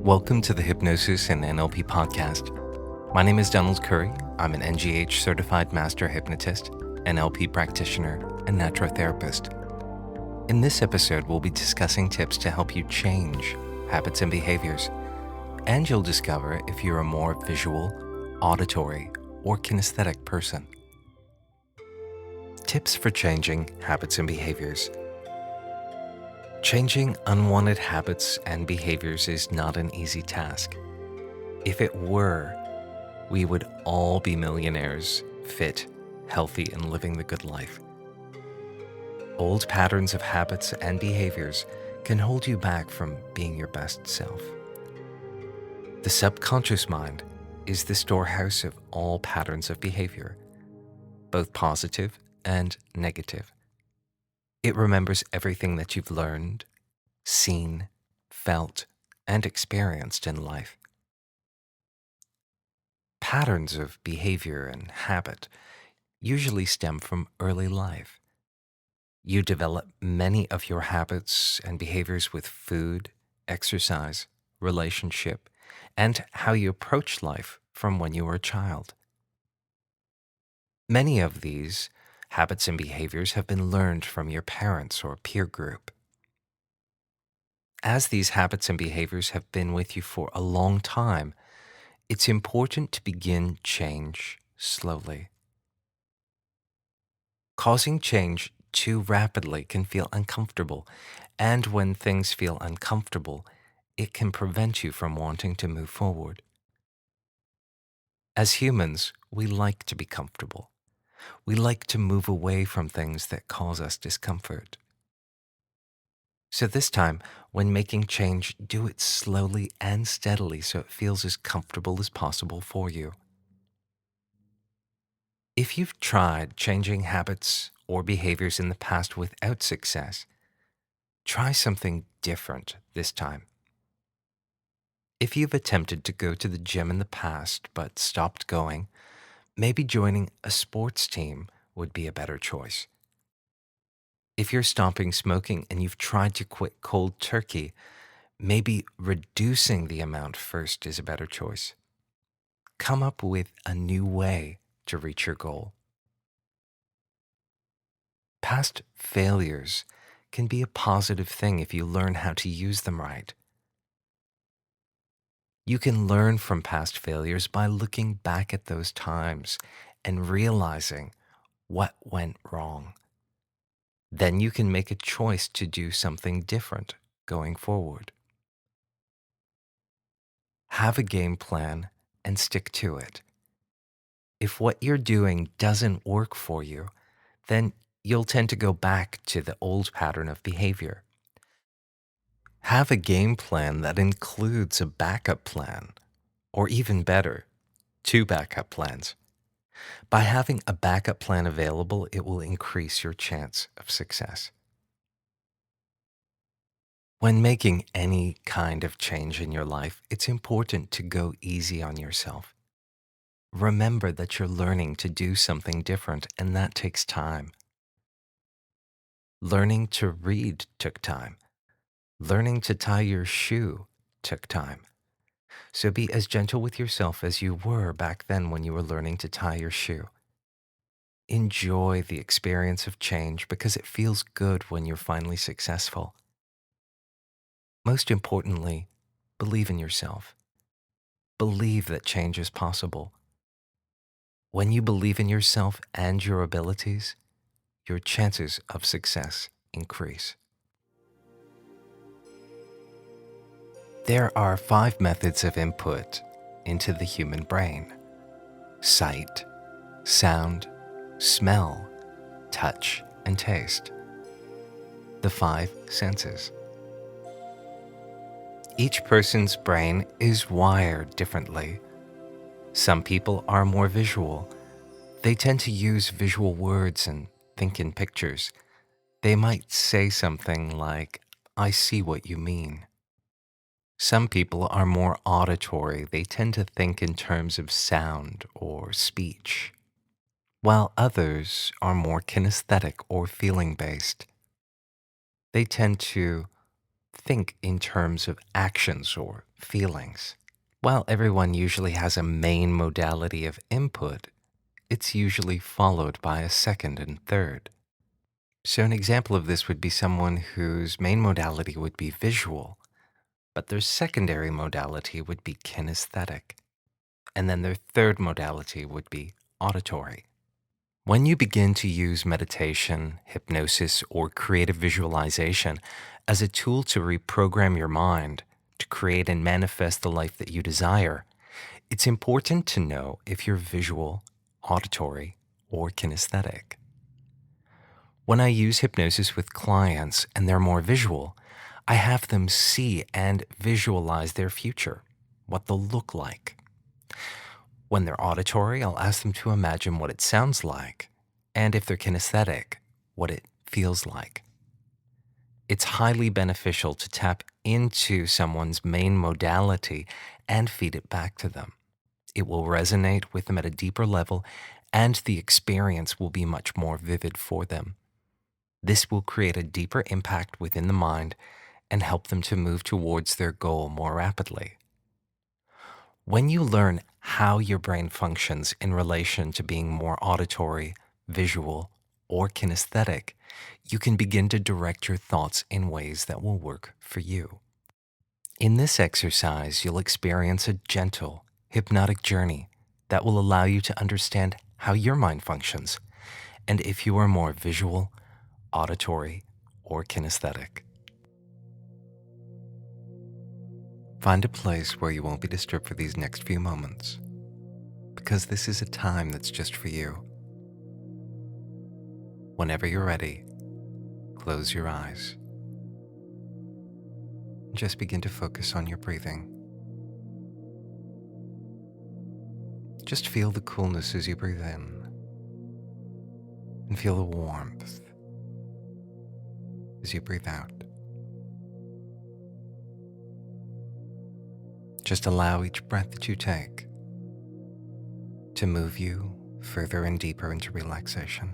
Welcome to the Hypnosis and NLP podcast. My name is Donald Curry. I'm an NGH certified master hypnotist, NLP practitioner, and natural therapist. In this episode, we'll be discussing tips to help you change habits and behaviors, and you'll discover if you're a more visual, auditory, or kinesthetic person. Tips for changing habits and behaviors. Changing unwanted habits and behaviors is not an easy task. If it were, we would all be millionaires, fit, healthy, and living the good life. Old patterns of habits and behaviors can hold you back from being your best self. The subconscious mind is the storehouse of all patterns of behavior, both positive and negative. It remembers everything that you've learned, seen, felt, and experienced in life. Patterns of behavior and habit usually stem from early life. You develop many of your habits and behaviors with food, exercise, relationship, and how you approach life from when you were a child. Many of these habits and behaviors have been learned from your parents or peer group. As these habits and behaviors have been with you for a long time, it's important to begin change slowly. Causing change too rapidly can feel uncomfortable, and when things feel uncomfortable, it can prevent you from wanting to move forward. As humans, we like to be comfortable. We like to move away from things that cause us discomfort. So this time, when making change, do it slowly and steadily so it feels as comfortable as possible for you. If you've tried changing habits or behaviors in the past without success, try something different this time. If you've attempted to go to the gym in the past but stopped going, maybe joining a sports team would be a better choice. If you're stopping smoking and you've tried to quit cold turkey, maybe reducing the amount first is a better choice. Come up with a new way to reach your goal. Past failures can be a positive thing if you learn how to use them right. You can learn from past failures by looking back at those times and realizing what went wrong. Then you can make a choice to do something different going forward. Have a game plan and stick to it. If what you're doing doesn't work for you, then you'll tend to go back to the old pattern of behavior. Have a game plan that includes a backup plan, or even better, 2 backup plans. By having a backup plan available, it will increase your chance of success. When making any kind of change in your life, it's important to go easy on yourself. Remember that you're learning to do something different, and that takes time. Learning to read took time. Learning to tie your shoe took time. So be as gentle with yourself as you were back then when you were learning to tie your shoe. Enjoy the experience of change because it feels good when you're finally successful. Most importantly, believe in yourself. Believe that change is possible. When you believe in yourself and your abilities, your chances of success increase. There are 5 methods of input into the human brain: sight, sound, smell, touch, and taste. The 5 senses. Each person's brain is wired differently. Some people are more visual. They tend to use visual words and think in pictures. They might say something like, "I see what you mean." Some people are more auditory. They tend to think in terms of sound or speech, while others are more kinesthetic or feeling-based. They tend to think in terms of actions or feelings. While everyone usually has a main modality of input, it's usually followed by a second and third. So, an example of this would be someone whose main modality would be visual, but their secondary modality would be kinesthetic, and then their third modality would be auditory. When you begin to use meditation, hypnosis, or creative visualization as a tool to reprogram your mind to create and manifest the life that you desire, it's important to know if you're visual, auditory, or kinesthetic. When I use hypnosis with clients and they're more visual, I have them see and visualize their future, what they'll look like. When they're auditory, I'll ask them to imagine what it sounds like, and if they're kinesthetic, what it feels like. It's highly beneficial to tap into someone's main modality and feed it back to them. It will resonate with them at a deeper level, and the experience will be much more vivid for them. This will create a deeper impact within the mind and help them to move towards their goal more rapidly. When you learn how your brain functions in relation to being more auditory, visual, or kinesthetic, you can begin to direct your thoughts in ways that will work for you. In this exercise, you'll experience a gentle, hypnotic journey that will allow you to understand how your mind functions and if you are more visual, auditory, or kinesthetic. Find a place where you won't be disturbed for these next few moments, because this is a time that's just for you. Whenever you're ready, close your eyes. Just begin to focus on your breathing. Just feel the coolness as you breathe in, and feel the warmth as you breathe out. Just allow each breath that you take to move you further and deeper into relaxation,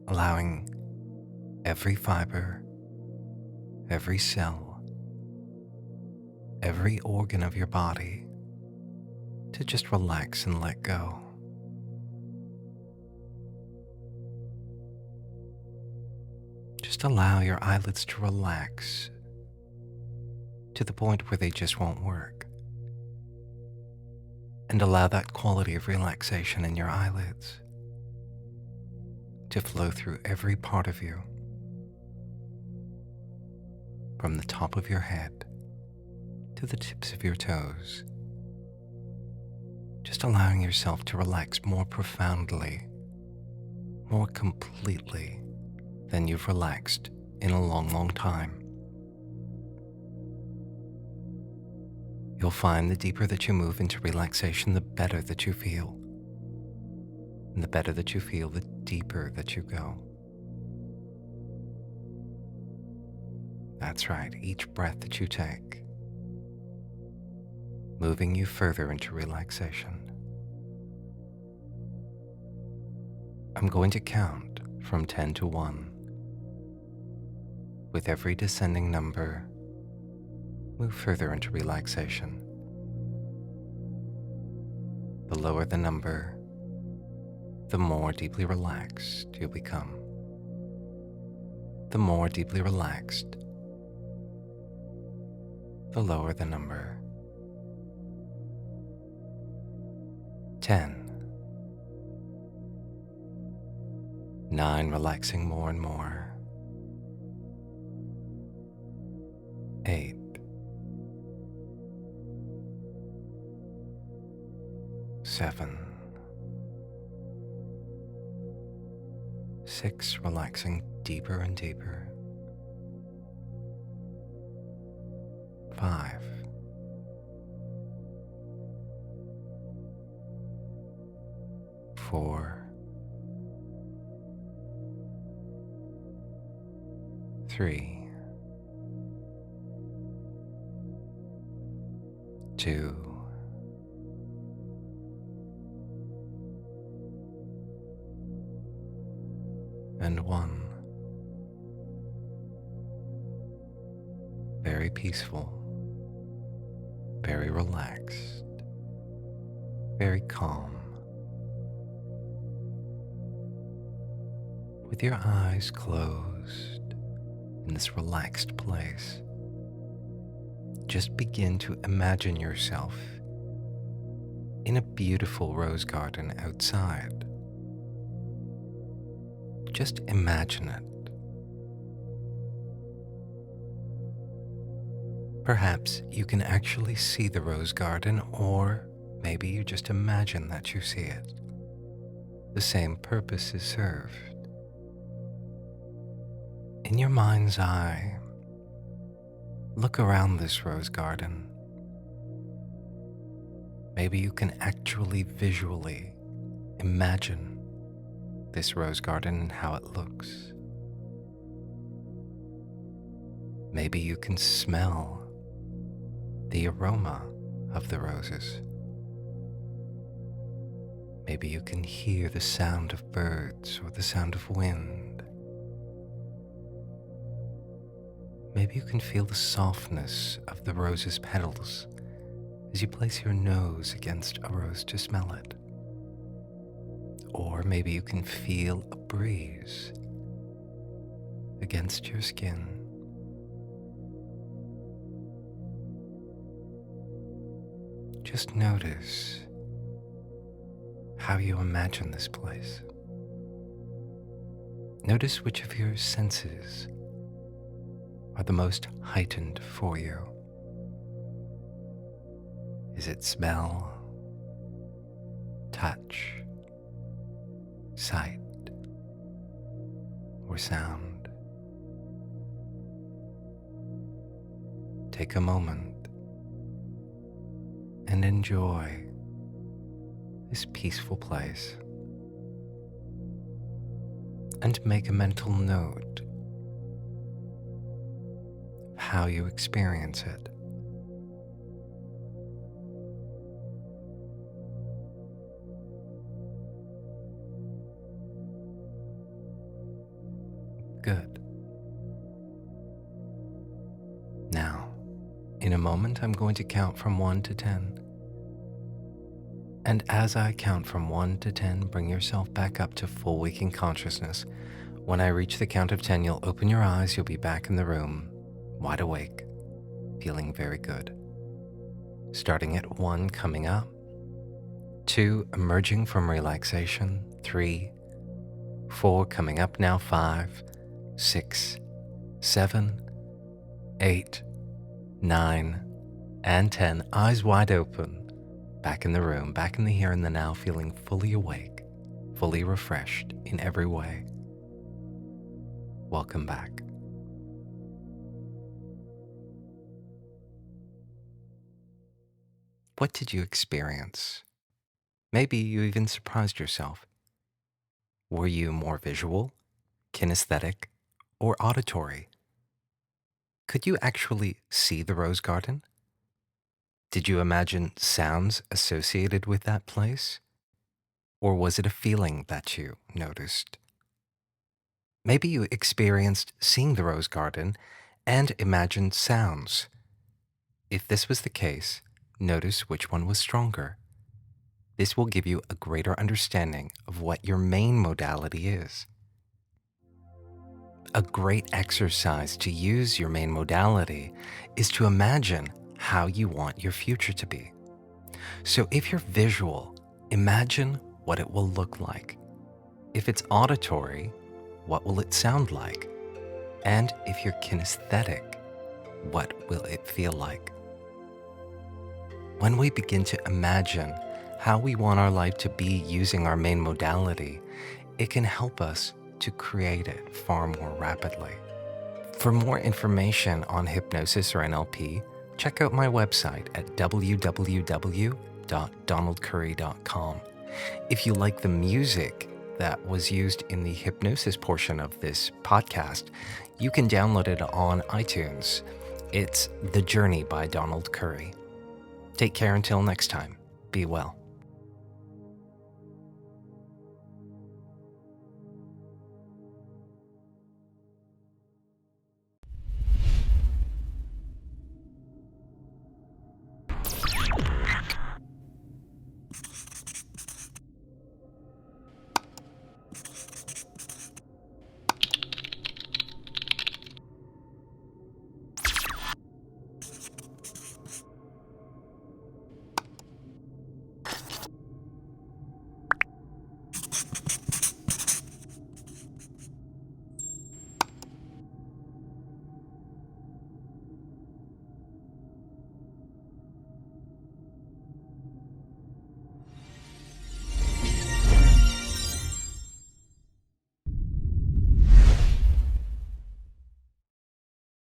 allowing every fiber, every cell, every organ of your body to just relax and let go. Just allow your eyelids to relax to the point where they just won't work. And allow that quality of relaxation in your eyelids to flow through every part of you, from the top of your head to the tips of your toes. Just allowing yourself to relax more profoundly, more completely than you've relaxed in a long, long time. You'll find the deeper that you move into relaxation, the better that you feel. And the better that you feel, the deeper that you go. That's right, each breath that you take, moving you further into relaxation. I'm going to count from 10 to 1. With every descending number, move further into relaxation. The lower the number, the more deeply relaxed you'll become. The more deeply relaxed, the lower the number. 10. 9, relaxing more and more. 8. 7. 6, relaxing deeper and deeper. 5. 4. 3. 2. 1. very peaceful, very relaxed, very calm. With your eyes closed in this relaxed place, just begin to imagine yourself in a beautiful rose garden outside. Just imagine it. Perhaps you can actually see the rose garden, or maybe you just imagine that you see it. The same purpose is served. In your mind's eye, look around this rose garden. Maybe you can actually visually imagine this rose garden and how it looks. Maybe you can smell the aroma of the roses. Maybe you can hear the sound of birds or the sound of wind. Maybe you can feel the softness of the rose's petals as you place your nose against a rose to smell it. Or maybe you can feel a breeze against your skin. Just notice how you imagine this place. Notice which of your senses are the most heightened for you. Is it smell, touch, sight, or sound? Take a moment and enjoy this peaceful place, and make a mental note of how you experience it. Good. Now, in a moment, I'm going to count from 1 to 10. And as I count from 1 to 10, bring yourself back up to full waking consciousness. When I reach the count of 10, you'll open your eyes, you'll be back in the room, wide awake, feeling very good. Starting at 1, coming up. 2, emerging from relaxation. 3, 4, coming up now. 5, 6, 7, 8, 9, and 10. Eyes wide open. Back in the room, back in the here and the now, feeling fully awake, fully refreshed in every way. Welcome back. What did you experience? Maybe you even surprised yourself. Were you more visual, kinesthetic, or auditory? Could you actually see the rose garden? Did you imagine sounds associated with that place? Or was it a feeling that you noticed? Maybe you experienced seeing the rose garden and imagined sounds. If this was the case, notice which one was stronger. This will give you a greater understanding of what your main modality is. A great exercise to use your main modality is to imagine how you want your future to be. So if you're visual, imagine what it will look like. If it's auditory, what will it sound like? And if you're kinesthetic, what will it feel like? When we begin to imagine how we want our life to be using our main modality, it can help us to create it far more rapidly. For more information on hypnosis or NLP, check out my website at www.donaldcurry.com. If you like the music that was used in the hypnosis portion of this podcast, you can download it on iTunes. It's The Journey by Donald Curry. Take care until next time. Be well.